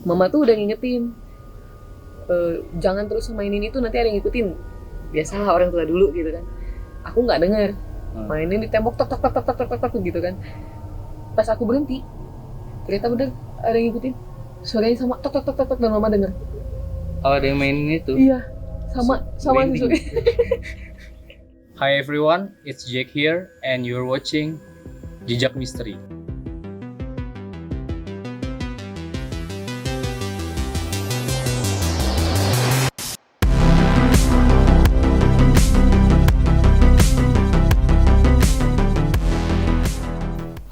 Mama tuh udah ngingetin, jangan terus mainin itu, nanti ada yang ngikutin. Biasalah orang tua dulu gitu kan. Aku nggak denger, mainin di tembok tok tok tok tok tok tok tok gitu kan. Pas aku berhenti, ternyata bener ada yang ngikutin. Suaranya sama tok tok tok tok tok, dan mama denger. Oh, ada yang mainin itu? Iya, sama Merinding. suara. Hi everyone, it's Jake here and you're watching Jejak Misteri.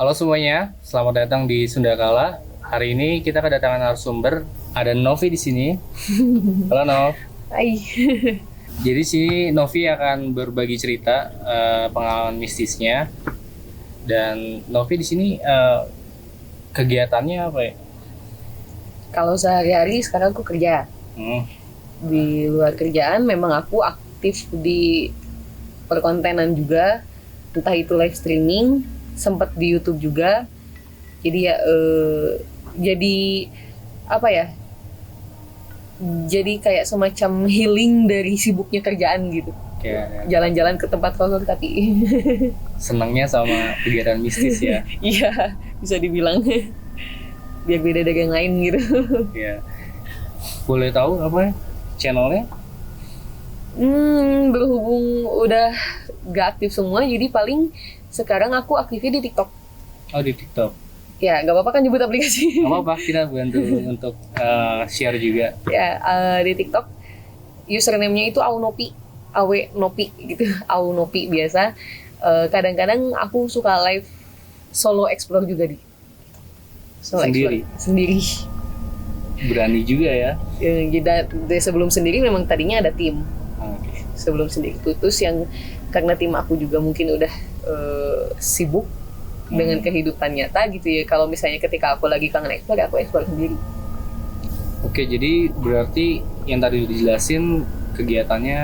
Halo semuanya, selamat datang di Sundakala. Hari ini kita kedatangan narasumber. Ada Novi di sini. Halo Nov. Hai. Jadi sini Novi akan berbagi cerita pengalaman mistisnya. Dan Novi di sini kegiatannya apa ya? Kalau sehari-hari sekarang aku kerja. Di luar kerjaan memang aku aktif di perkontenan juga, entah itu live streaming, sempat di YouTube juga. Jadi ya jadi apa ya? Jadi kayak semacam healing dari sibuknya kerjaan gitu. Kayak Jalan-jalan ke tempat horor tapi senangnya sama kegiatan mistis ya. iya, bisa dibilang biar beda dari yang lain gitu. Ya. Boleh tahu apa ya channelnya? Berhubung udah gak aktif semua, jadi paling sekarang aku aktifnya di TikTok. Oh, di TikTok. Ya, gak apa-apa kan nyebut aplikasi. Gak apa-apa, kita bantu untuk share juga. Ya, di TikTok username-nya itu Aunopi, Awe Nopi gitu, Aunopi biasa. Kadang-kadang aku suka live solo explore juga di solo Sendiri? explore. Sendiri. Berani juga ya. Jadi sebelum sendiri memang tadinya ada tim. Oke. Sebelum sendiri putus, yang karena tim aku juga mungkin udah sibuk dengan kehidupan nyata gitu ya. Kalau misalnya ketika aku lagi kangen explore, aku explore sendiri. Oke, jadi berarti yang tadi udah dijelasin kegiatannya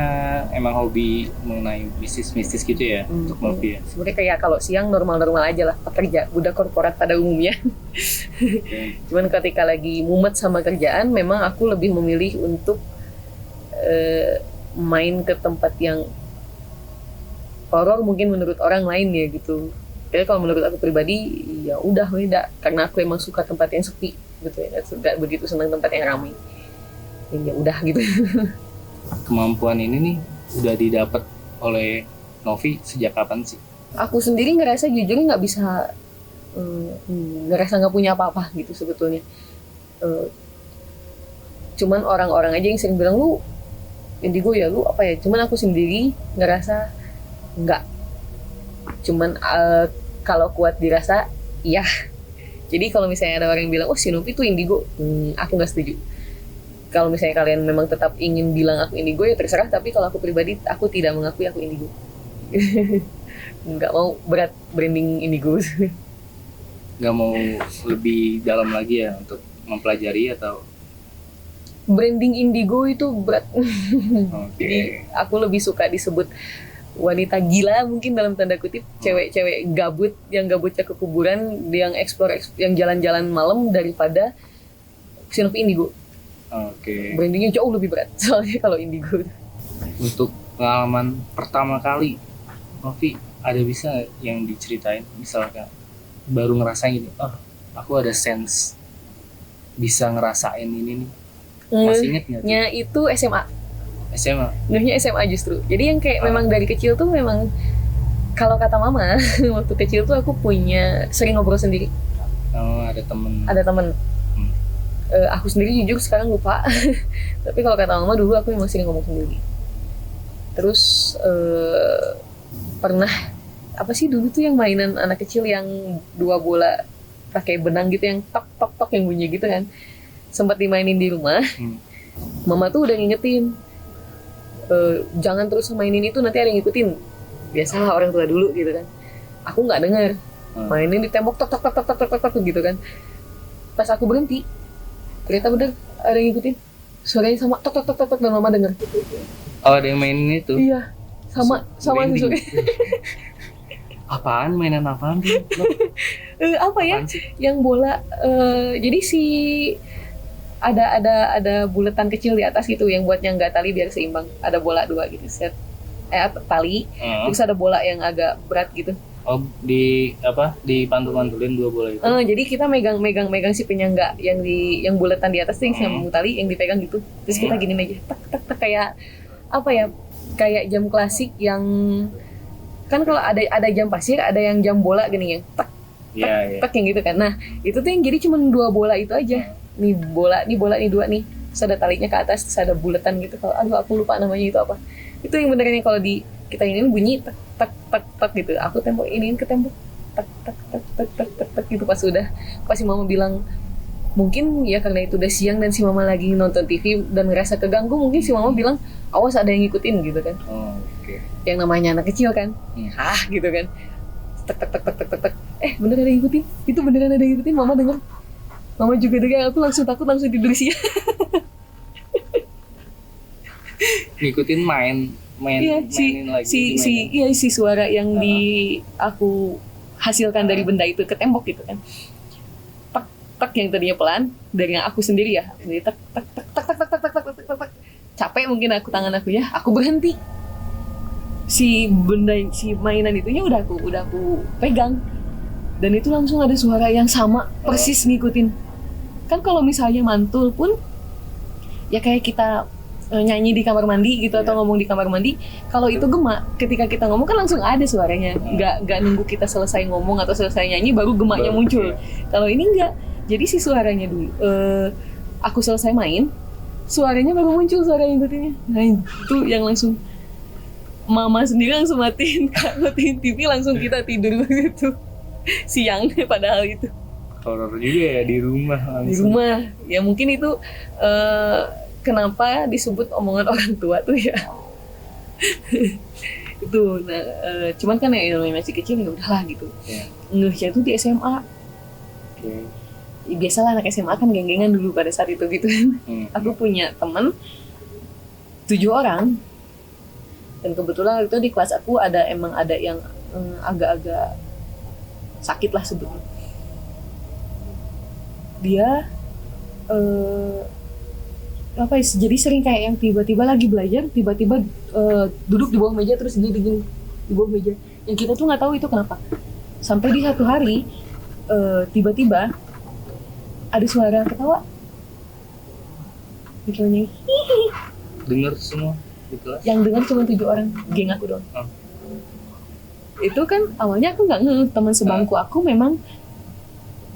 emang hobi mengenai mistis-mistis gitu ya untuk Novi ya? Sebenarnya kayak kalau siang normal-normal aja lah, pekerja, budak korporat pada umumnya. Okay. Cuman ketika lagi mumet sama kerjaan, memang aku lebih memilih untuk main ke tempat yang horor mungkin menurut orang lain ya gitu. Jadi kalau menurut aku pribadi ya udah beda, karena aku emang suka tempat yang sepi gitu ya, nggak begitu senang tempat yang ramai. Ya udah gitu. Kemampuan ini nih udah didapat oleh Novi sejak kapan sih? Aku sendiri ngerasa jujur nggak bisa, ngerasa nggak punya apa-apa gitu sebetulnya. Cuman orang-orang aja yang sering bilang lu indigo ya, lu apa ya. Cuman aku sendiri ngerasa nggak. Cuman kalau kuat dirasa iya. Jadi kalau misalnya ada orang yang bilang oh si Novi tuh indigo, aku nggak setuju. Kalau misalnya kalian memang tetap ingin bilang aku indigo ya terserah, tapi kalau aku pribadi aku tidak mengakui aku indigo. Nggak mau berat branding indigo. Nggak mau lebih dalam lagi ya untuk mempelajari atau? Branding indigo itu berat. Oke. Jadi aku lebih suka disebut wanita gila mungkin dalam tanda kutip, cewek-cewek gabut yang gabutnya ke kuburan, yang explore yang jalan-jalan malam daripada si Novi indigo. Oke. Brandingnya jauh lebih berat soalnya kalau indigo. Untuk pengalaman pertama kali Novi ada bisa nggak yang diceritain, misalkan baru ngerasain gini, oh aku ada sense bisa ngerasain ini nih, masih inget nggak? Nya itu SMA. SMA. Nuhnya SMA justru. Jadi yang kayak memang dari kecil tuh memang, kalau kata mama waktu kecil tuh aku punya sering ngobrol sendiri. Oh, ada temen. Ada temen. Aku sendiri jujur sekarang lupa. Tapi kalau kata mama dulu aku memang sering ngomong sendiri. Terus pernah apa sih dulu tuh yang mainan anak kecil yang 2 bola pakai benang gitu yang tok tok tok yang bunyi gitu kan. Sempat dimainin di rumah. Mama tuh udah ngingetin, jangan terus mainin itu, nanti ada yang ngikutin. Biasalah orang tua dulu gitu kan. Aku nggak denger, mainin di tembok tok tok tok tok tok tok tok gitu kan. Pas aku berhenti, ternyata bener ada yang ngikutin. Suaranya sama tok tok tok tok tok, dan mama denger. Oh, ada yang mainin itu? Iya, sama Merinding. suaranya. Apaan, mainan apaan tuh? Apa ya? Apaan sih? Yang bola. Jadi si ada bulatan kecil di atas gitu yang buat nyangga tali biar seimbang. Ada bola 2 gitu set. Tali, terus ada bola yang agak berat gitu. Oh, dipantul-pantulin 2 bola itu. Jadi kita megang si penyangga yang bulatan di atas tuh yang sambung tali yang dipegang gitu. Terus kita gini aja, tak kayak apa ya? Kayak jam klasik yang kan kalau ada jam pasir, ada yang jam bola gini yang tak yang gitu kan. Nah, itu tuh yang jadi cuma 2 bola itu aja. Nih bola nih 2 nih. Terus ada talinya ke atas, terus ada bulatan gitu. Kalau aku lupa namanya itu apa. Itu yang beneran kalau di kita ini bunyi tak gitu. Aku tembok iniin ke tembok tak gitu pas si mama bilang mungkin ya karena itu udah siang dan si mama lagi nonton TV dan ngerasa keganggu, mungkin si mama bilang awas ada yang ngikutin gitu kan. Yang namanya anak kecil kan. Gitu kan. Tak. Bener ada yang ngikutin. Itu beneran ada yang ngikutin. Mama dengar. Mama juga dengar. Aku langsung takut, langsung tidur siang. Ngikutin mainin lagi. Si suara yang aku hasilkan dari benda itu ke tembok gitu kan. Tak yang tadinya pelan dari yang aku sendiri ya. Jadi tak. Capek mungkin tangan aku ya. Aku berhenti. Si mainan itunya udah aku pegang. Dan itu langsung ada suara yang sama persis ngikutin. Kan kalau misalnya mantul pun ya kayak kita nyanyi di kamar mandi gitu atau ngomong di kamar mandi, kalau itu gema ketika kita ngomong kan langsung ada suaranya, nggak nunggu kita selesai ngomong atau selesai nyanyi baru gemanya muncul. Kalau ini enggak, jadi si suaranya dulu aku selesai main, suaranya baru muncul suara yang ngikutinnya. Nah itu yang langsung mama sendiri langsung matiin TV, langsung kita tidur begitu siang padahal itu horor juga ya di rumah langsung. Di rumah ya mungkin itu kenapa disebut omongan orang tua tuh ya. Itu nah, cuman kan yang masih kecil ya udahlah gitu. Ngehnya tuh di SMA. Biasalah anak SMA kan geng-gengan dulu pada saat itu gitu kan. Aku punya teman 7 orang dan kebetulan itu di kelas aku ada yang agak-agak sakit lah sebetulnya. Dia jadi sering kayak yang tiba-tiba lagi belajar tiba-tiba duduk di bawah meja terus dia di bawah meja yang kita tuh nggak tahu itu kenapa sampai di satu hari tiba-tiba ada suara ketawa mikirnya dengar semua di kelas yang dengar cuma 7 orang geng aku doang. Itu kan awalnya aku nggak ngeh, teman sebangku aku memang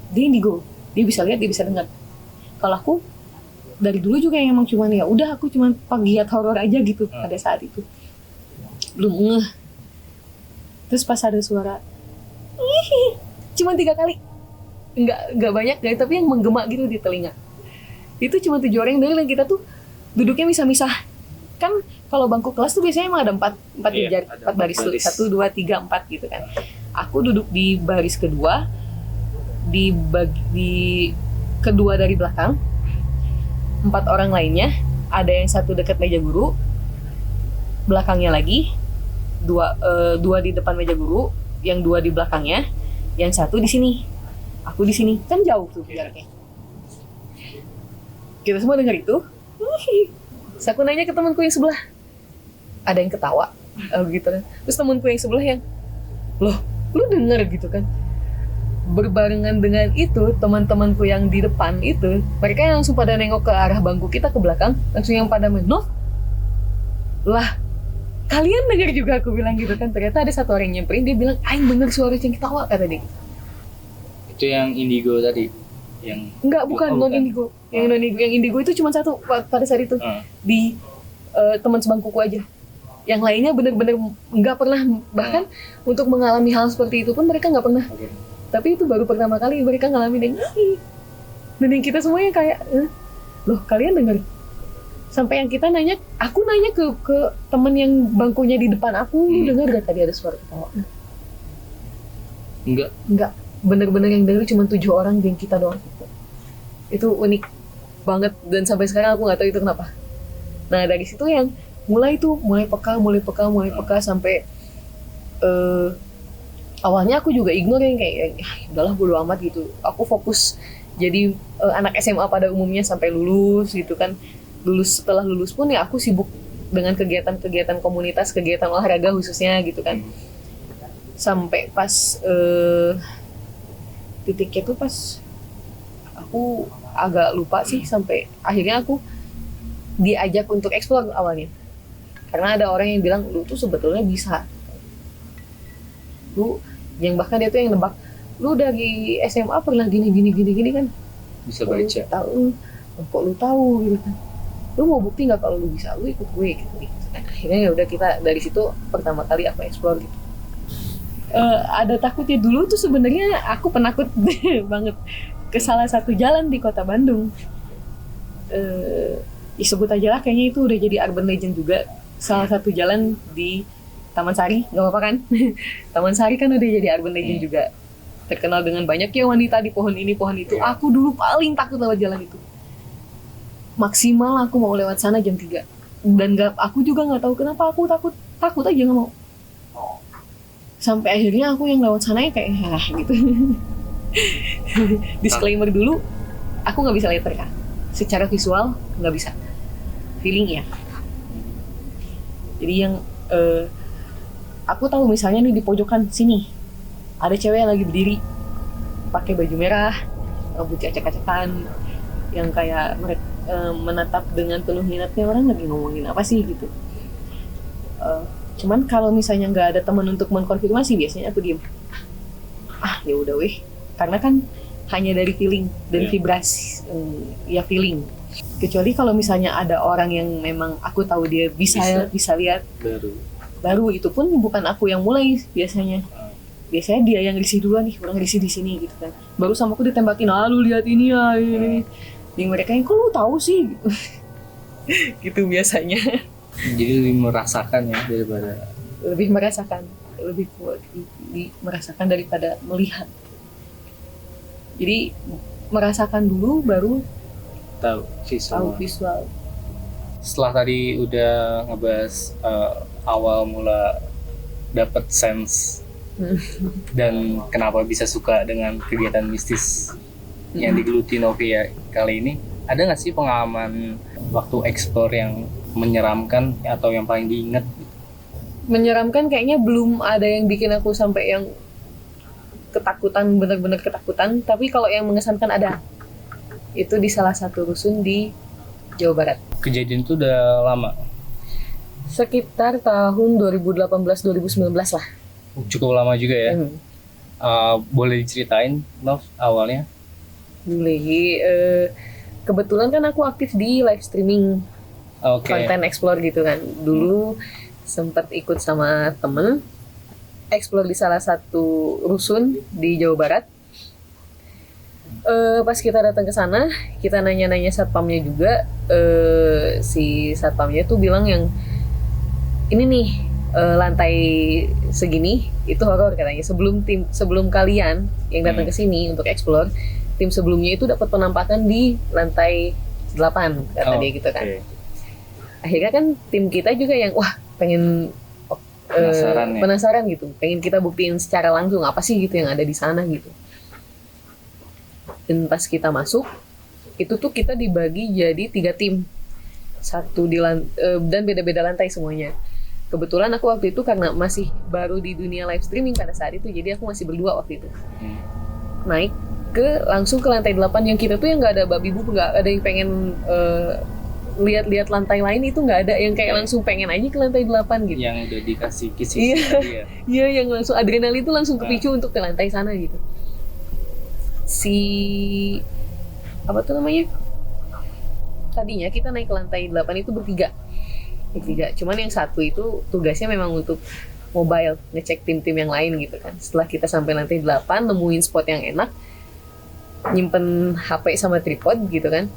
dia indigo, dia bisa lihat, dia bisa dengar. Kalau aku dari dulu juga yang emang cuman ya udah aku cuman pegiat horor aja gitu pada saat itu belum ngeh. Terus pas ada suara cuma 3 kali, nggak banyak guys, tapi yang menggema gitu di telinga. Itu cuma 7 orang yang dengar, dan kita tuh duduknya misah-misah. Kan kalau bangku kelas tuh biasanya emang ada 4 baris tuh, 1, 2, 3, 4 gitu kan. Aku duduk di baris kedua, di kedua dari belakang. 4 orang lainnya, ada yang 1 dekat meja guru, belakangnya lagi, 2 di depan meja guru, yang 2 di belakangnya, yang 1 di sini. Aku di sini, kan jauh tuh jaraknya. Kita semua dengar itu. Terus aku nanya ke temanku yang sebelah, ada yang ketawa, gitu kan. Terus temanku yang sebelah yang, loh, lu denger gitu kan. Berbarengan dengan itu, teman-temanku yang di depan itu, mereka yang langsung pada nengok ke arah bangku kita ke belakang, langsung yang pada Noh, lah, kalian denger juga, aku bilang gitu kan. Ternyata ada 1 orang yang nyamperin, dia bilang, aing bener suara yang ketawa, kata dia. Itu yang indigo tadi? Yang enggak, bukan non indigo. Yang indigo itu cuma 1 pada saat itu di teman sebangkuku aja. Yang lainnya benar-benar nggak pernah, bahkan untuk mengalami hal seperti itu pun mereka nggak pernah. Tapi itu baru pertama kali mereka ngalamin dan yang kita semuanya kayak loh, kalian dengar? Sampai yang kita nanya, aku nanya ke teman yang bangkunya di depan aku, lu dengar gak tadi ada suara ketawa? Enggak. Bener-bener yang denger cuma 7 orang geng kita doang. Itu unik banget, dan sampai sekarang aku nggak tahu itu kenapa. Nah dari situ yang mulai peka sampai awalnya aku juga ignore yang kayak udahlah bodo amat gitu. Aku fokus jadi anak SMA pada umumnya sampai lulus gitu kan. Setelah lulus pun ya aku sibuk dengan kegiatan-kegiatan komunitas, kegiatan olahraga khususnya gitu kan. Sampai pas titiknya tuh pas aku agak lupa sih, sampai akhirnya aku diajak untuk explore awalnya. Karena ada orang yang bilang, lu tuh sebetulnya bisa. Lu, yang bahkan dia tuh yang nebak, lu dari SMA pernah gini kan. Bisa baca. Kok lu tahu gitu kan. Lu mau bukti nggak kalau lu bisa, lu ikut gue gitu. Dan akhirnya ya udah, kita dari situ pertama kali aku explore gitu. Ada takutnya dulu tuh sebenarnya, aku penakut banget ke salah satu jalan di kota Bandung. Disebut aja lah, kayaknya itu udah jadi urban legend juga. Salah satu jalan di Taman Sari, nggak apa-apa kan? Taman Sari kan udah jadi urban legend juga. Terkenal dengan banyaknya wanita di pohon ini, pohon itu. Aku dulu paling takut lewat jalan itu. Maksimal aku mau lewat sana jam 3. Dan aku juga nggak tahu kenapa aku takut aja nggak mau. Sampai akhirnya aku yang lewat sana ya kayak gitu. Disclaimer dulu, aku nggak bisa lihat mereka. Secara visual nggak bisa. Feeling ya. Jadi yang aku tahu misalnya nih di pojokan sini ada cewek yang lagi berdiri pakai baju merah, rambutnya acak-acakan, yang kayak menatap dengan penuh minatnya, orang lagi ngomongin apa sih gitu. Cuman kalau misalnya nggak ada teman untuk mengkonfirmasi, biasanya aku diem. Ya udah weh, karena kan hanya dari feeling dan vibrasi, ya feeling. Kecuali kalau misalnya ada orang yang memang aku tahu dia bisa lihat, baru itu pun bukan aku yang mulai biasanya. Biasanya dia yang risih duluan nih, orang risih di sini gitu kan. Baru sama aku ditembakin, lu lihat ini ya ini. Di mereka yang, kok lu tahu sih? Gitu biasanya. Jadi lebih merasakan ya daripada lebih merasakan daripada melihat. Jadi merasakan dulu baru tahu visual. Setelah tadi udah ngebahas awal mula dapat sense dan kenapa bisa suka dengan kegiatan mistis yang digeluti Novia kali ini, ada nggak sih pengalaman waktu explore yang menyeramkan atau yang paling diingat? Menyeramkan kayaknya belum ada yang bikin aku sampai yang ketakutan, benar-benar ketakutan. Tapi kalau yang mengesankan ada. Itu di salah satu rusun di Jawa Barat. Kejadian itu udah lama? Sekitar tahun 2018-2019 lah. Cukup lama juga ya. Boleh diceritain, Nov, awalnya? Boleh. Kebetulan kan aku aktif di live streaming konten explore gitu kan. Dulu sempat ikut sama temen explore di salah satu rusun di Jawa Barat. Pas kita datang ke sana, kita nanya-nanya satpamnya juga. Si satpamnya tuh bilang yang ini nih, lantai segini itu horor katanya. Sebelum kalian yang datang ke sini untuk explore, tim sebelumnya itu dapat penampakan di lantai 8 kata dia gitu kan. Akhirnya kan tim kita juga yang pengen penasaran gitu, pengen kita buktiin secara langsung apa sih gitu yang ada di sana gitu. Dan pas kita masuk, itu tuh kita dibagi jadi 3 tim, satu di dan beda-beda lantai semuanya. Kebetulan aku waktu itu karena masih baru di dunia live streaming pada saat itu, jadi aku masih berdua waktu itu. Naik langsung ke lantai 8 yang kita tuh yang nggak ada babi bu, nggak ada yang pengen lihat-lihat lantai lain, itu nggak ada yang kayak langsung pengen aja ke lantai 8 gitu. Yang udah dikasih kisi tadi ya. Iya, yang langsung adrenalin itu langsung kepicu untuk ke lantai sana gitu. Tadinya kita naik ke lantai 8 itu bertiga. Cuman yang satu itu tugasnya memang untuk mobile, ngecek tim-tim yang lain gitu kan. Setelah kita sampai lantai 8, nemuin spot yang enak, nyimpen HP sama tripod gitu kan.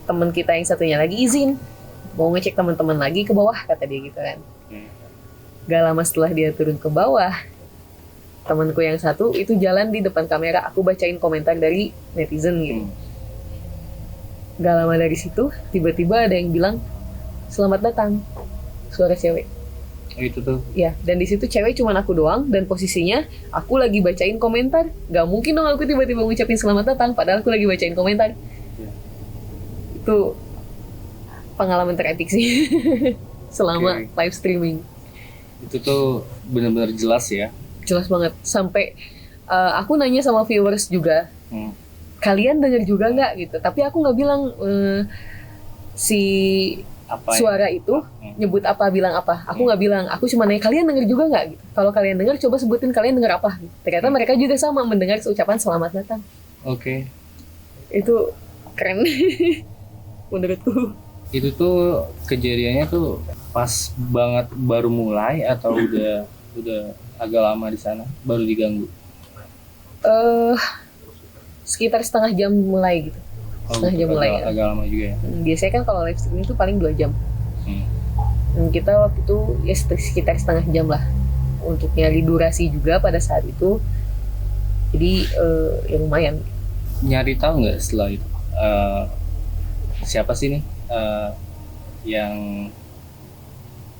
Teman kita yang satunya lagi izin mau ngecek teman-teman lagi ke bawah, kata dia gitu kan. Gak lama setelah dia turun ke bawah, temanku yang satu itu jalan di depan kamera, aku bacain komentar dari netizen gitu. Gak lama dari situ tiba-tiba ada yang bilang selamat datang, suara cewek. Oh, itu tuh. Ya, dan di situ cewek cuman aku doang dan posisinya aku lagi bacain komentar. Gak mungkin dong aku tiba-tiba ngucapin selamat datang padahal aku lagi bacain komentar. Ya. Itu pengalaman terepik sih selama Oke. live streaming. Itu tuh benar-benar jelas ya. Jelas banget. Sampai aku nanya sama viewers juga, Hmm. kalian denger juga nggak gitu. Tapi aku nggak bilang si Apa suara itu nyebut apa, bilang apa. Aku nggak bilang. Aku cuma nanya kalian denger juga nggak gitu. Kalau kalian denger, coba sebutin kalian denger apa. Ternyata mereka juga sama mendengar ucapan selamat datang. Oke. Itu keren menurutku. Itu tuh kejadiannya tuh pas banget baru mulai atau udah agak lama di sana baru diganggu. eh Sekitar setengah jam mulai gitu. Oh, Setengah jam mulai ya. agak lama juga ya. Biasanya kan kalau live streaming itu paling 2 jam. Hmm. Kita waktu itu ya sekitar setengah jam lah untuk nyari durasi juga pada saat itu. Jadi ya lumayan. Nyari tahu nggak setelah itu siapa sih nih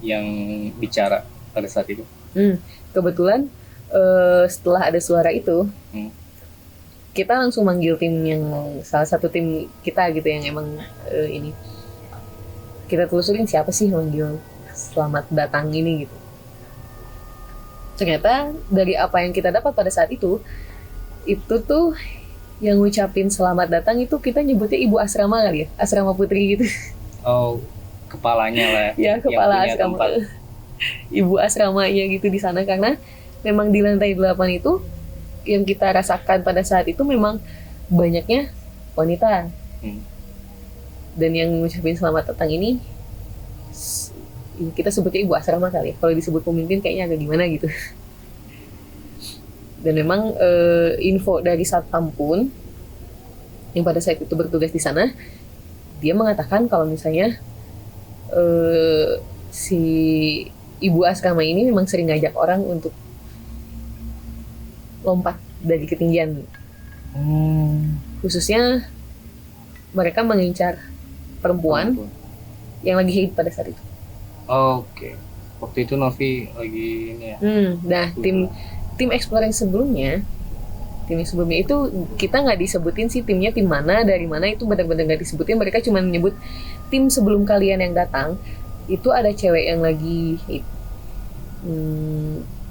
yang bicara pada saat itu? Kebetulan setelah ada suara itu, kita langsung manggil tim yang salah satu tim kita gitu yang emang ini kita telusurin siapa sih yang manggil selamat datang ini gitu. Ternyata dari apa yang kita dapat pada saat itu tuh yang ngucapin selamat datang itu kita nyebutnya ibu asrama kali ya, asrama putri gitu. Oh, kepalanya lah Ya, kepala yang punya asrama. tempat. Ibu asramanya gitu di sana karena memang di lantai 8 itu yang kita rasakan pada saat itu memang banyaknya wanita. Dan yang ngucapin selamat datang ini kita sebutnya ibu asrama kali ya. Kalau disebut pemimpin kayaknya agak gimana gitu. Dan memang info dari satpam pun yang pada saat itu bertugas di sana, dia mengatakan kalau misalnya si ibu asrama ini memang sering ngajak orang untuk lompat dari ketinggian. Khususnya mereka mengincar perempuan yang lagi haid pada saat itu. Oke. Waktu itu Novi lagi ini ya. Nah, tim explore yang sebelumnya itu kita nggak disebutin sih timnya tim mana, dari mana, itu benar-benar nggak disebutin. Mereka cuma menyebut tim sebelum kalian yang datang itu ada cewek yang lagi haid.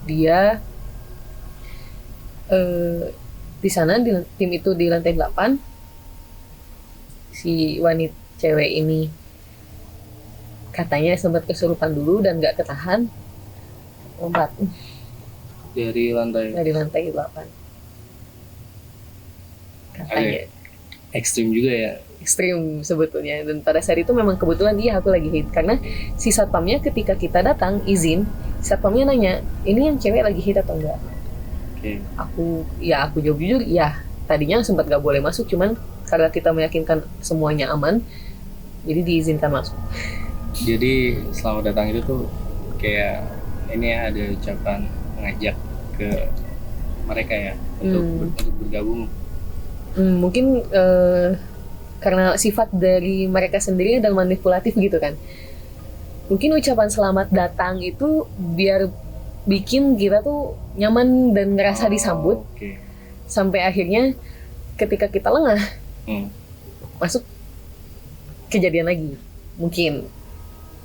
Dia di sana di tim itu di lantai 8 si wanita cewek ini katanya sempat kesurupan dulu dan nggak ketahan lompat dari lantai 8 katanya. Ekstrim juga ya. Ekstrim sebetulnya. Dan pada saat itu memang kebetulan aku lagi hit karena si satpamnya ketika kita datang izin, satpamnya nanya ini yang cewek lagi hit atau enggak. Aku jawab jujur ya, tadinya sempat gak boleh masuk, cuman karena kita meyakinkan semuanya aman jadi diizinkan masuk. Jadi selamat datang itu tuh kayak ini ya, ada ucapan mengajak ke mereka ya untuk bergabung. Mungkin karena sifat dari mereka sendiri dan manipulatif gitu kan. Mungkin ucapan selamat datang itu biar bikin kita tuh nyaman dan ngerasa disambut. Sampai akhirnya ketika kita lengah masuk kejadian lagi mungkin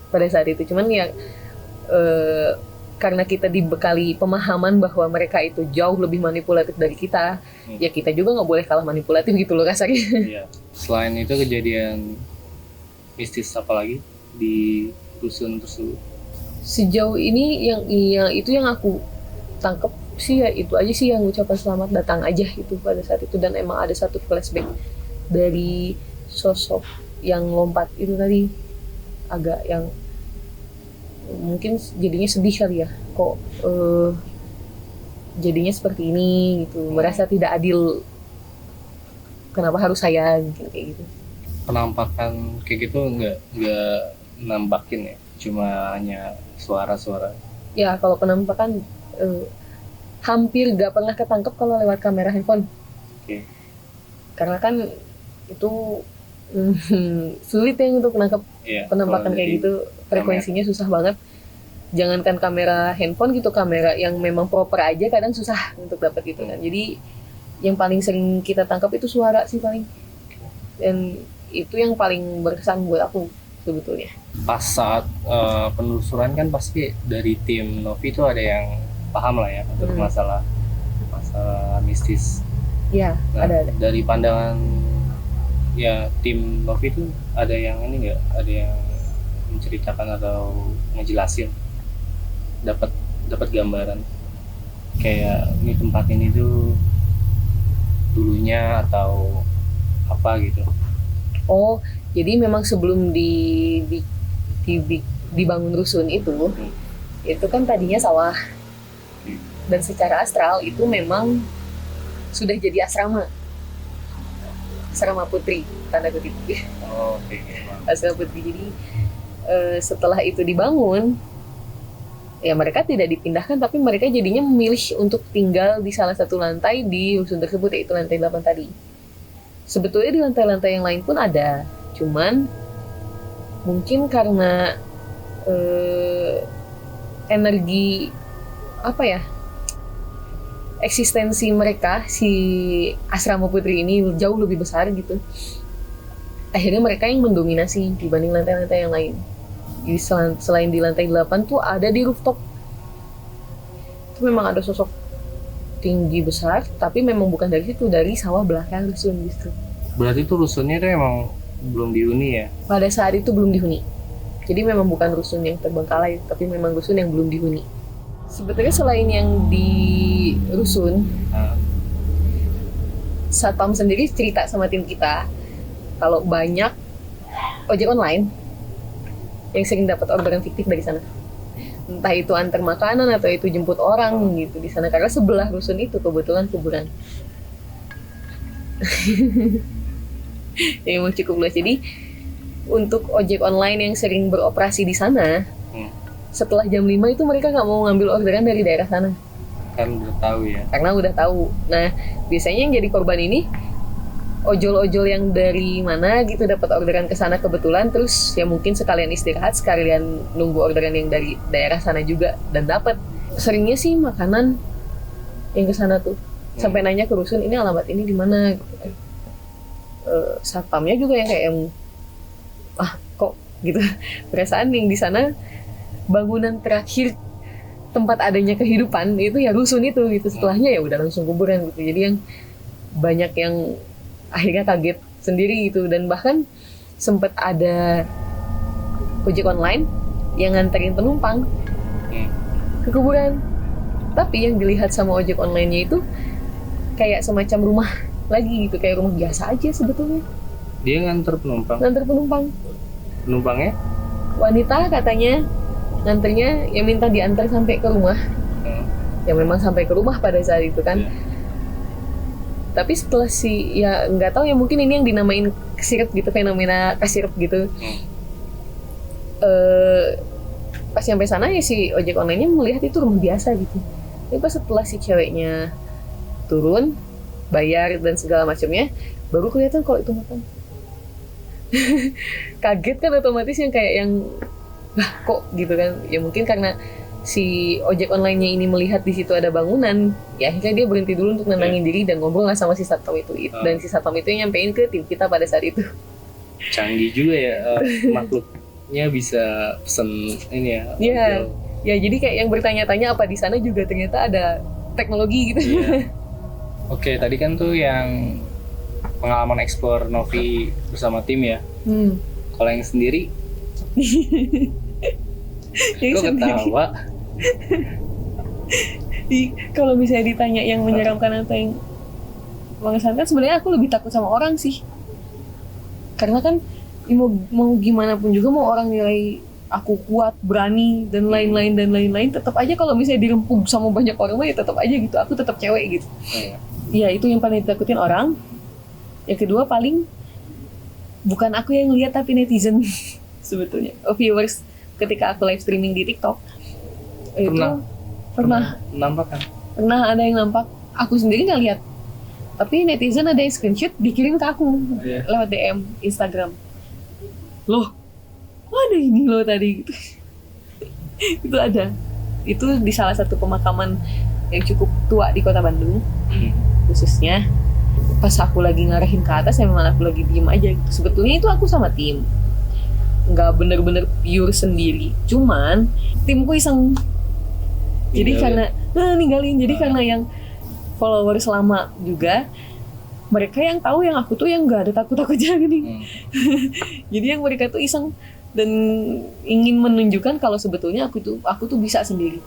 pada saat itu. Cuman ya karena kita dibekali pemahaman bahwa mereka itu jauh lebih manipulatif dari kita, ya kita juga nggak boleh kalah manipulatif gitu loh rasanya. Iya. Selain itu kejadian mistis apa lagi di rusun tersebut? Sejauh ini yang itu yang aku tangkep sih ya itu aja sih, yang ucapan selamat datang aja itu pada saat itu. Dan emang ada satu flashback dari sosok yang lompat itu tadi, agak yang mungkin jadinya sedih kali ya, kok jadinya seperti ini gitu, merasa tidak adil, kenapa harus saya kayak gitu. Penampakan kayak gitu nggak nambakin ya, cuma hanya suara-suara. Ya kalau penampakan hampir gak pernah ketangkep kalau lewat kamera handphone. Karena kan itu sulit ya untuk nangkep penampakan kayak gitu, frekuensinya susah banget. Jangankan kamera handphone gitu, kamera yang memang proper aja kadang susah untuk dapat gitu kan. Jadi yang paling sering kita tangkap itu suara sih paling, dan itu yang paling berkesan buat aku sebetulnya. Pas saat penelusuran kan pasti dari tim Novi itu ada yang paham lah ya untuk masalah mistis. Ya, Nah, ada. dari pandangan ya tim Novi itu ada yang ini nggak, ada yang menceritakan atau ngejelasin, dapat gambaran kayak ini tempat ini tuh dulunya atau apa gitu. Oh, jadi memang sebelum dibangun rusun itu kan tadinya sawah. Dan secara astral itu memang sudah jadi asrama putri, tanda kutip. Oh, oke. Asrama putri. Jadi setelah itu dibangun, ya mereka tidak dipindahkan, tapi mereka jadinya memilih untuk tinggal di salah satu lantai di rusun tersebut, yaitu lantai 8 tadi. Sebetulnya di lantai-lantai yang lain pun ada, cuman mungkin karena energi apa ya, eksistensi mereka si asrama putri ini jauh lebih besar gitu, akhirnya mereka yang mendominasi dibanding lantai-lantai yang lain. Jadi selain di lantai 8 tuh ada di rooftop, itu memang ada sosok tinggi besar, tapi memang bukan dari situ, dari sawah belakang rusun gitu. Berarti tuh rusunnya tuh emang belum dihuni ya? Pada saat itu belum dihuni. Jadi memang bukan rusun yang terbengkalai, tapi memang rusun yang belum dihuni. Sebetulnya selain yang di rusun, Satpam sendiri cerita sama tim kita kalau banyak ojek online yang sering dapat orderan fiktif dari sana. Entah itu antar makanan atau itu jemput orang gitu di sana, karena sebelah rusun itu kebetulan kuburan. Ya emang cukup luas. Jadi untuk ojek online yang sering beroperasi di sana, setelah jam 5 itu mereka nggak mau ngambil orderan dari daerah sana. Kan udah tahu ya. Karena udah tahu. Nah, biasanya yang jadi korban ini ojol-ojol yang dari mana gitu dapat orderan ke sana kebetulan, terus ya mungkin sekalian istirahat, sekalian nunggu orderan yang dari daerah sana juga dan dapat. Seringnya sih makanan yang ke sana tuh. Sampai nanya ke rusun, ini alamat ini di mana gitu. Satpamnya juga yang kayak yang kok gitu. Perasaan yang di sana bangunan terakhir tempat adanya kehidupan itu ya rusun itu gitu. Setelahnya ya udah langsung kuburan gitu. Jadi yang banyak yang akhirnya kaget sendiri gitu, dan bahkan sempat ada ojek online yang nganterin penumpang ke kuburan, tapi yang dilihat sama ojek online-nya itu kayak semacam rumah lagi gitu, kayak rumah biasa aja sebetulnya. Dia nganter penumpang. Penumpangnya wanita katanya, nganternya ya minta diantar sampai ke rumah. Ya memang sampai ke rumah pada saat itu kan. Tapi setelah ya nggak tahu ya, mungkin ini yang dinamain kesirep gitu, fenomena kesirep gitu. Pas sampai sana ya si ojek online-nya melihat itu rumah biasa gitu. Tapi pas setelah si ceweknya turun, bayar dan segala macamnya, baru kelihatan kalau itu makam. Kaget kan otomatis, yang kayak yang kok gitu kan. Ya mungkin karena si ojek online-nya ini melihat di situ ada bangunan, ya akhirnya dia berhenti dulu untuk nenangin diri dan ngobrol lah sama si satpam itu. Dan si satpam itu yang nyampein ke tim kita pada saat itu. Canggih juga ya makhluknya, bisa pesen ini ya. Iya, ya jadi kayak yang bertanya-tanya apa di sana juga ternyata ada teknologi gitu. Yeah. Oke, tadi kan tuh yang pengalaman explore Novi bersama tim ya. Kalau yang sendiri, kok ketawa? Kalau misalnya ditanya yang menyeramkan atau yang mengesankan, sebenarnya aku lebih takut sama orang sih. Karena kan mau gimana pun juga, mau orang nilai aku kuat, berani dan lain-lain, tetap aja kalau misalnya dirempuk sama banyak orang ya tetap aja gitu. Aku tetap cewek gitu. Iya, itu yang paling ditakutin orang. Yang kedua paling bukan aku yang lihat tapi netizen sebetulnya. Viewers ketika aku live streaming di TikTok. Pernah nampak kan? Pernah ada yang nampak. Aku sendiri nggak lihat. Tapi netizen ada yang screenshot dikirim ke aku lewat DM Instagram. Loh, ada ini loh tadi gitu. Itu ada. Itu di salah satu pemakaman yang cukup tua di kota Bandung khususnya. Pas aku lagi ngarahin ke atas ya memang aku lagi diem aja gitu. Sebetulnya itu aku sama tim, nggak bener-bener pure sendiri, cuman timku iseng. Jadi karena ninggalin, jadi karena yang followers lama juga, mereka yang tahu yang aku tuh yang nggak ada takut-takutnya gini. Jadi yang mereka tuh iseng dan ingin menunjukkan kalau sebetulnya aku tuh bisa sendiri.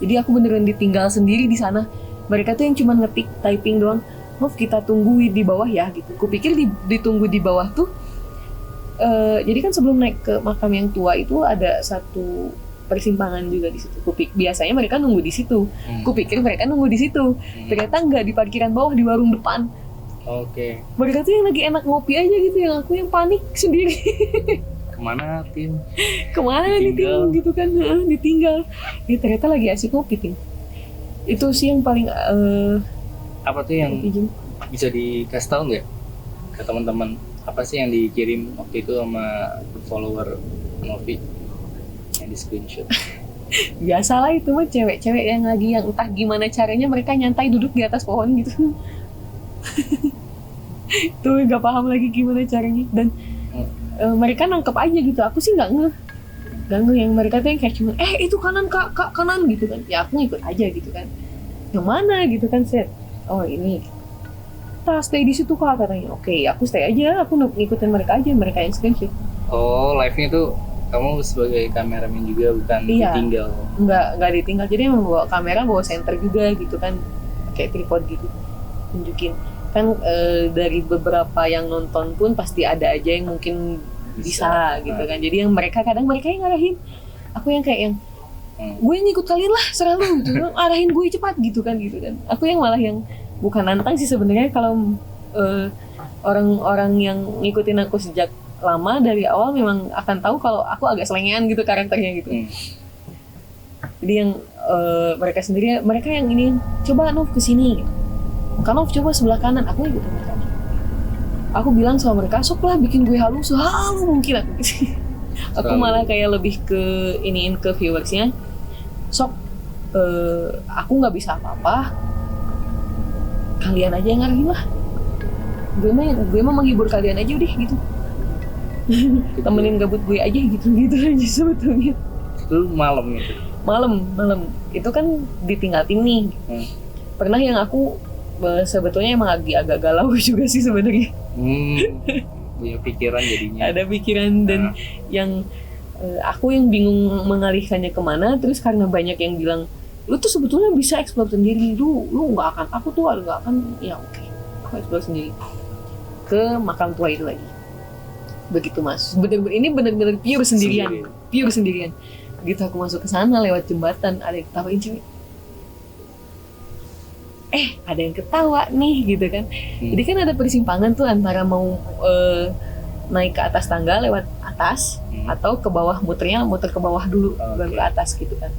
Jadi aku beneran ditinggal sendiri di sana. Mereka tuh yang cuma ngetik typing doang. Maaf kita tunggu di bawah ya gitu. Kupikir ditunggu di bawah tuh. Jadi kan sebelum naik ke makam yang tua itu ada satu persimpangan juga di situ. Biasanya mereka nunggu di situ. Kupikir mereka nunggu di situ. Ternyata enggak, di parkiran bawah di warung depan. Oke. Mereka tuh yang lagi enak ngopi aja gitu, yang aku yang panik sendiri. Kemana tim? Kemana nih tim gitu kan, ditinggal. Ya ternyata lagi asik ngopi tim. Itu sih yang paling apa tuh yang bisa dikasih tahu nggak ke teman-teman, apa sih yang dikirim waktu itu sama follower Novi yang di screenshot? Biasalah itu mah cewek-cewek yang lagi yang entah gimana caranya mereka nyantai duduk di atas pohon gitu. Tuh nggak paham lagi gimana caranya, dan mereka nangkep aja gitu. Aku sih nggak ngeh yang mereka tuh yang kayak cuma itu kanan kak kanan gitu kan. Ya aku ngikut aja gitu kan. Yang mana gitu kan, set. Oh ini. Kita stay di situ kak katanya. Oke, aku stay aja. Aku ngikutin mereka aja, mereka yang screenshot. Oh, live-nya tuh kamu sebagai kameramen juga, bukan ditinggal? Nggak ditinggal. Jadi emang bawa kamera, bawa senter juga gitu kan, kayak tripod gitu, tunjukin kan. Dari beberapa yang nonton pun pasti ada aja yang mungkin bisa gitu kan. Jadi yang mereka kadang mereka yang ngarahin, aku yang kayak yang gue yang ngikut kalian lah selalu gitu, arahin gue cepat gitu kan. Aku yang malah yang bukan nantang sih sebenarnya. Kalau orang-orang yang ngikutin aku sejak lama dari awal memang akan tahu kalau aku agak selengean gitu karakternya gitu. Jadi yang mereka sendiri, mereka yang ini coba Nov kesini gitu. Nov coba sebelah kanan, aku ngikutin mereka. Aku bilang sama mereka, sok lah bikin gue halu sehalu mungkin aku gitu. Aku malah kayak lebih ke iniin ke viewersnya, sok aku nggak bisa apa-apa, kalian aja yang ngarahin lah. Gue mah menghibur kalian aja udah gitu. Temenin gabut gue aja gitu aja sebetulnya. Itu malam gitu. Malam itu kan ditinggal tim nih. Pernah yang aku sebetulnya emang agak galau juga sih sebenarnya. Punya pikiran jadinya. Ada pikiran dan yang aku yang bingung mengalihkannya kemana. Terus karena banyak yang bilang lu tuh sebetulnya bisa explore sendiri, lu nggak akan, aku tuh nggak akan. Ya oke, aku explore sendiri ke makam tua itu lagi. Begitu mas, ini bener-bener pure sendirian. Gitu aku masuk ke sana lewat jembatan, ada yang ketawain cewek. Ada yang ketawa nih gitu kan. Jadi kan ada persimpangan tuh antara mau naik ke atas tangga lewat atas atau ke bawah, muter ke bawah dulu baru ke atas gitu kan.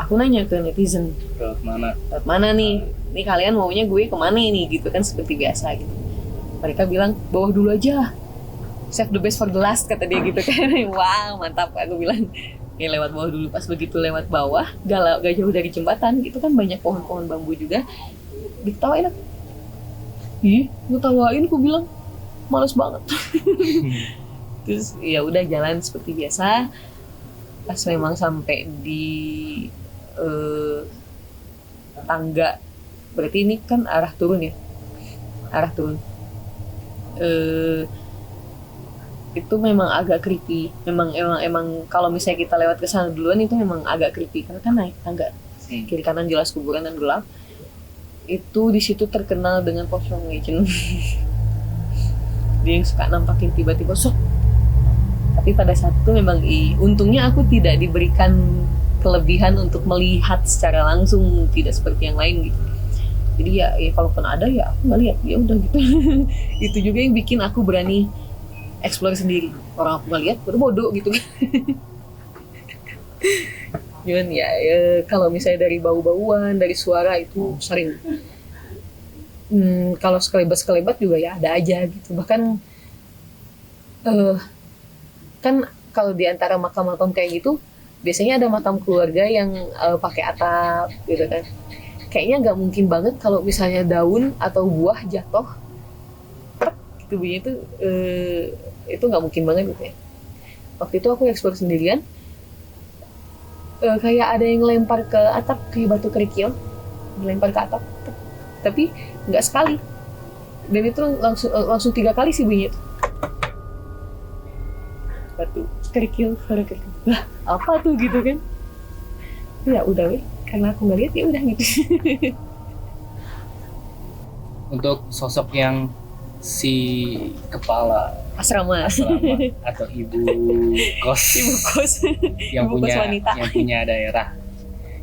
Aku nanya ke netizen, lewat mana nih kalian maunya gue kemana nih gitu kan, seperti biasa gitu. Mereka bilang bawah dulu aja, save the best for the last kata dia gitu kan. Wow mantap, aku bilang. Ya lewat bawah dulu. Pas begitu lewat bawah, gak jauh dari jembatan gitu kan, banyak pohon-pohon bambu juga. Diketawain aku. Ngetawain, aku bilang males banget. Terus ya udah jalan seperti biasa. Pas memang sampai di tangga, berarti ini kan arah turun. Itu memang agak creepy. Emang kalau misalnya kita lewat ke sana duluan itu memang agak creepy karena kan naik tangga. Kiri kanan jelas kuburan dan gelap. Itu di situ terkenal dengan pocong legend. Dia yang suka nampakin tiba-tiba sok. Tapi pada saat itu memang untungnya aku tidak diberikan kelebihan untuk melihat secara langsung, tidak seperti yang lain gitu. Jadi ya kalaupun ada ya aku nggak lihat, ya udah gitu. Itu juga yang bikin aku berani explore sendiri. Orang aku nggak lihat, baru bodoh gitu. Cuman ya kalau misalnya dari bau-bauan, dari suara itu sering. Kalau sekelebat juga ya ada aja gitu. Bahkan kan kalau di antara makam-makam kayak gitu, biasanya ada makam keluarga yang pakai atap gitu kan. Kayaknya nggak mungkin banget kalau misalnya daun atau buah jatuh gitu bunyi itu nggak mungkin banget gitu ya. Waktu itu aku eksplor sendirian, kayak ada yang lempar ke atap kayak batu kerikil, dilempar ke atap, tapi nggak sekali, dan itu langsung 3 kali sih bunyi itu. Batu kerikil, suara kerikil, lah apa tuh gitu kan. Ya udah weh, karena aku nggak lihat ya udah gitu. Untuk sosok yang si kepala Asrama atau ibu kos ibu kos yang ibu kos punya wanita. yang punya daerah,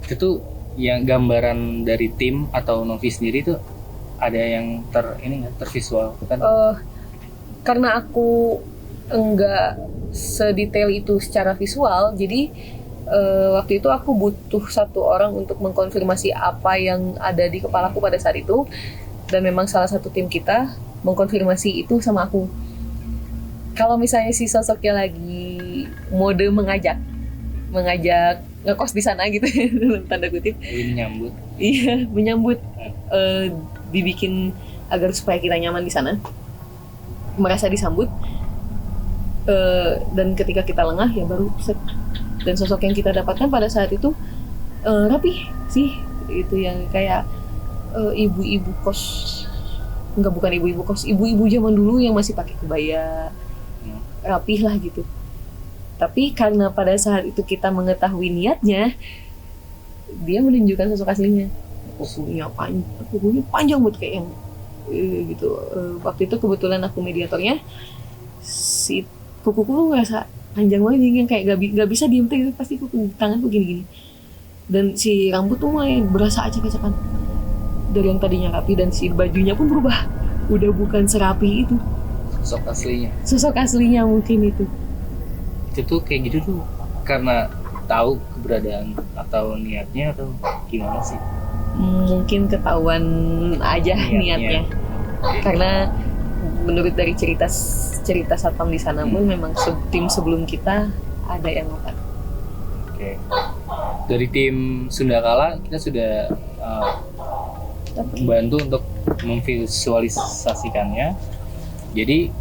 itu tuh yang gambaran dari tim atau Novi sendiri tuh ada yang tervisual kan? Karena aku enggak sedetail itu secara visual, jadi waktu itu aku butuh 1 orang untuk mengkonfirmasi apa yang ada di kepalaku pada saat itu, dan memang salah satu tim kita mengkonfirmasi itu sama aku. Kalau misalnya si sosoknya lagi mode mengajak ngekos di sana gitu dalam tanda kutip. Ini nyambut. Iya, menyambut, dibikin agar supaya kita nyaman di sana, merasa disambut. Dan ketika kita lengah ya baru set. Dan sosok yang kita dapatkan pada saat itu rapi sih, itu yang kayak ibu-ibu kos, bukan ibu-ibu kos, ibu-ibu zaman dulu yang masih pakai kebaya, rapih lah gitu. Tapi karena pada saat itu kita mengetahui niatnya, dia menunjukkan sosok aslinya. Kukunya panjang buat kayak yang gitu. Waktu itu kebetulan aku mediatornya, si kukuku ngerasa panjang banget, yang kayak gak bisa diem tuh, pasti kuku tanganku gini-gini. Dan si rambut tuh mulai berasa acak-acakan dari yang tadinya rapi, dan si bajunya pun berubah, udah bukan serapi itu. Sosok aslinya mungkin itu tuh kayak gitu tuh karena tahu keberadaan atau niatnya atau gimana sih? Mungkin ketahuan aja niatnya. Karena menurut dari cerita satpam di sana pun memang tim sebelum kita ada yang makan. Oke. Dari tim Sundakala kita sudah membantu untuk memvisualisasikannya. Jadi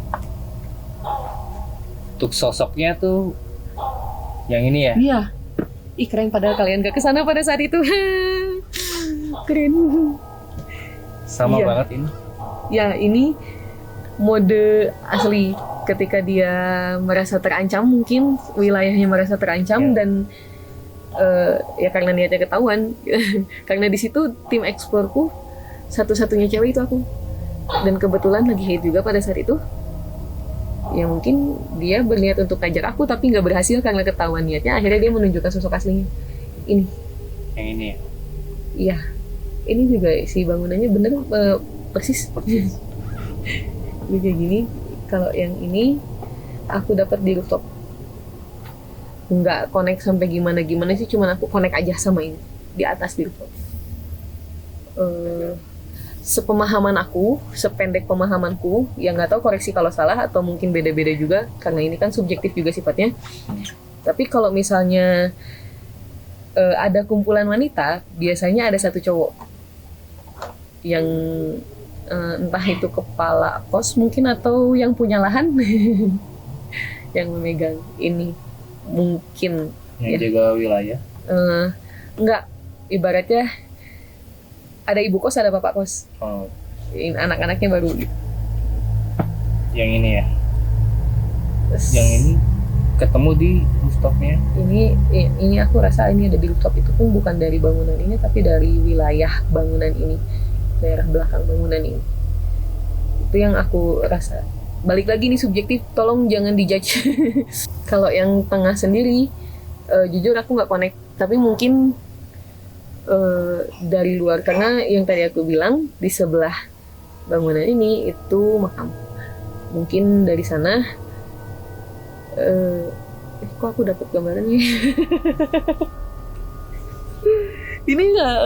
untuk sosoknya tuh yang ini ya? Iya. Ih keren, padahal kalian gak kesana pada saat itu. Keren. Sama iya. Banget ini. Ya ini mode asli ketika dia merasa terancam, mungkin wilayahnya merasa terancam, dan ya karena niatnya ketahuan. Karena di situ tim eksplorku satu-satunya cewek itu aku, dan kebetulan lagi hate juga pada saat itu. Ya mungkin dia berniat untuk ngajak aku tapi nggak berhasil karena ketahuan niatnya. Akhirnya dia menunjukkan sosok aslinya. Ini. Yang ini ya? Iya. Ini juga si bangunannya bener persis. Ini kayak gini. Kalau yang ini aku dapat di rooftop. Nggak connect sampai gimana sih, cuman aku connect aja sama ini di atas di rooftop. Sepemahaman aku, sependek pemahamanku, yang nggak tahu koreksi kalau salah atau mungkin beda-beda juga karena ini kan subjektif juga sifatnya. Tapi kalau misalnya ada kumpulan wanita, biasanya ada 1 cowok yang entah itu kepala kos mungkin atau yang punya lahan yang memegang ini mungkin yang jaga wilayah. Enggak, ibaratnya ada ibu kos, ada bapak kos. Oh. Anak-anaknya baru. Yang ini ya? Yang ini ketemu di rooftopnya? Ini aku rasa ini ada di rooftop, itu pun bukan dari bangunan ini tapi dari wilayah bangunan ini, daerah belakang bangunan ini. Itu yang aku rasa. Balik lagi nih subjektif, tolong jangan dijudge. Kalau yang tengah sendiri, jujur aku nggak connect, tapi mungkin dari luar, karena yang tadi aku bilang di sebelah bangunan ini itu makam. Mungkin dari sana. Kok aku dapat gambarannya? Ini nggak?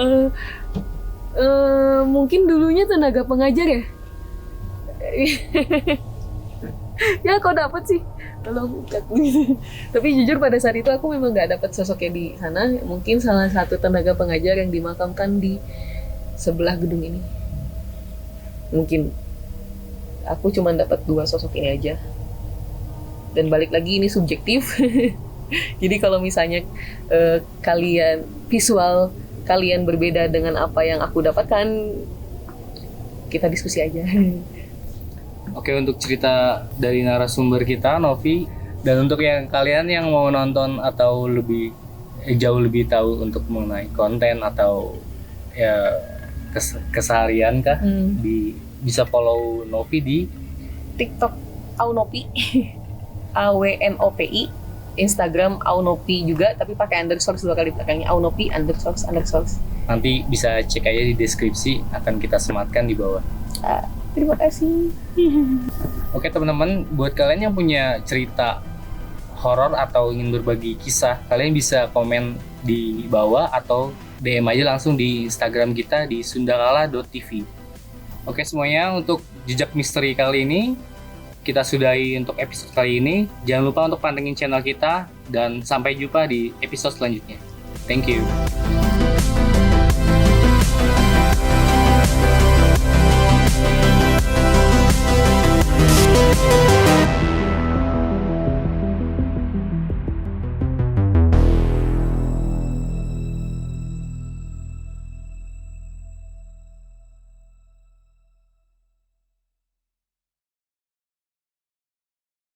Mungkin dulunya tenaga pengajar ya. Ya kau dapet sih, tolong gitu. Tapi jujur pada saat itu aku memang nggak dapet sosoknya di sana. Mungkin salah satu tenaga pengajar yang dimakamkan di sebelah gedung ini. Mungkin aku cuma dapat 2 sosok ini aja. Dan balik lagi ini subjektif. Jadi kalau misalnya kalian visual kalian berbeda dengan apa yang aku dapatkan, kita diskusi aja. Oke, untuk cerita dari narasumber kita, Novi, dan untuk yang kalian yang mau nonton atau jauh lebih tahu untuk mengenai konten atau ya keseharian kah, bisa follow Novi di TikTok Aunopi, AWNOPI, Instagram Aunopi juga, tapi pakai underscore 2 kali belakangnya, Aunopi underscore. nanti bisa cek aja di deskripsi, akan kita sematkan di bawah. Terima kasih. Oke teman-teman, buat kalian yang punya cerita horor atau ingin berbagi kisah, kalian bisa komen di bawah atau DM aja langsung di Instagram kita di sundakala.tv. Oke semuanya, untuk jejak misteri kali ini kita sudahi untuk episode kali ini. Jangan lupa untuk pantengin channel kita dan sampai jumpa di episode selanjutnya. Thank you.